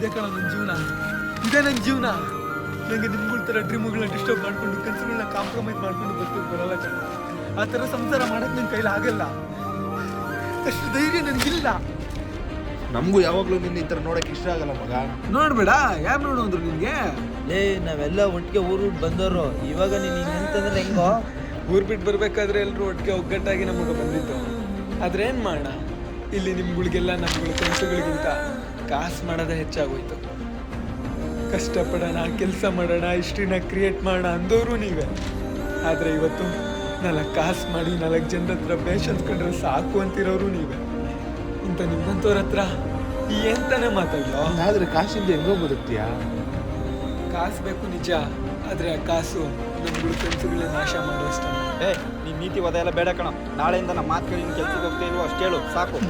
ಇದೇ ಕಣ ನನ್ನ ಜೀವನ, ಇದೇ ನನ್ನ ಜೀವನ. ನನಗೆ ನಿಮ್ಗಳ ಥರ ಡ್ರೀಮ್ಗಳನ್ನ ಡಿಸ್ಟರ್ಬ್ ಮಾಡ್ಕೊಂಡು ಕನಸುಗಳನ್ನ ಕಾಂಪ್ರಮೈಸ್ ಮಾಡ್ಕೊಂಡು ಬರ್ತಿದ್ದು ಬರಲ್ಲ ಕಣ. ಆ ಥರ ಸಂಸಾರ ಮಾಡಕ್ಕೆ ನನ್ನ ಕೈಲಿ ಆಗಲ್ಲ, ಅಷ್ಟು ಧೈರ್ಯ ನನಗಿಲ್ಲ. ನಮಗೂ ಯಾವಾಗಲೂ ನಿನ್ನ ಈ ಥರ ನೋಡಕ್ಕೆ ಇಷ್ಟ ಆಗಲ್ಲ ಮಗ. ನೋಡ್ಬೇಡ, ಯಾರು ನೋಡು ಅಂದ್ರು ನಿನಗೆ? ನಾವೆಲ್ಲ ಒಟ್ಟಿಗೆ ಊರು ಬಂದವರು, ಇವಾಗ ನೀನು ಹಿಂಗಂತಂದ್ರೆ ಹೆಂಗೋ? ಊರು ಬಿಟ್ಟು ಬರಬೇಕಾದ್ರೆ ಎಲ್ಲರೂ ಒಟ್ಟಿಗೆ ಒಗ್ಗಟ್ಟಾಗಿ ನಮಗೆ ಬಂದಿದ್ದು. ಆದ್ರೆ ಏನು ಮಾಡೋಣ, ಇಲ್ಲಿ ನಿಮ್ಗಳಿಗೆಲ್ಲ ನಮ್ಗಳ ಕನಸುಗಳಿಗಿಂತ ಕಾಸು ಮಾಡೋದೇ ಹೆಚ್ಚಾಗೋಯ್ತು. ಕಷ್ಟಪಡೋಣ, ಕೆಲಸ ಮಾಡೋಣ, ಹಿಸ್ಟ್ರಿನ ಕ್ರಿಯೇಟ್ ಮಾಡೋಣ ಅಂದವರು ನೀವೇ. ಆದರೆ ಇವತ್ತು 4 ಕಾಸು ಮಾಡಿ 4 ಜನರ ಹತ್ರ ಬೇಷ್ ಅಂದ್ಕೊಂಡ್ರೆ ಸಾಕು ಅಂತಿರೋರು ನೀವೇ. ಇಂಥ ನಿಮ್ಮಂಥವ್ರ ಹತ್ರ ಏನ್ ತಾನೇ ಮಾತಾಡೋ? ಆದ್ರೆ ಕಾಸಿಂದ ಹೆಂಗೋ ಬದುಕ್ತೀಯಾ? ಕಾಸು ಬೇಕು ನಿಜ, ಆದರೆ ಆ ಕಾಸು ನಮ್ಗಳ ಕನಸುಗಳನ್ನ ನಾಶ ಮಾಡೋ ಅಷ್ಟೇ. ನೀನು ನೀತಿ ಒದ ಎಲ್ಲ ಬೇಡ ಕಣ. ನಾಳೆಯಿಂದ ನಮ್ಮ ಮಾತು ಕೇಳಿ ಕೆಲ್ಸಕ್ಕೆ ಹೋಗ್ತಾ ಇಲ್ವೋ ಅಷ್ಟೇ ಹೇಳು ಸಾಕು.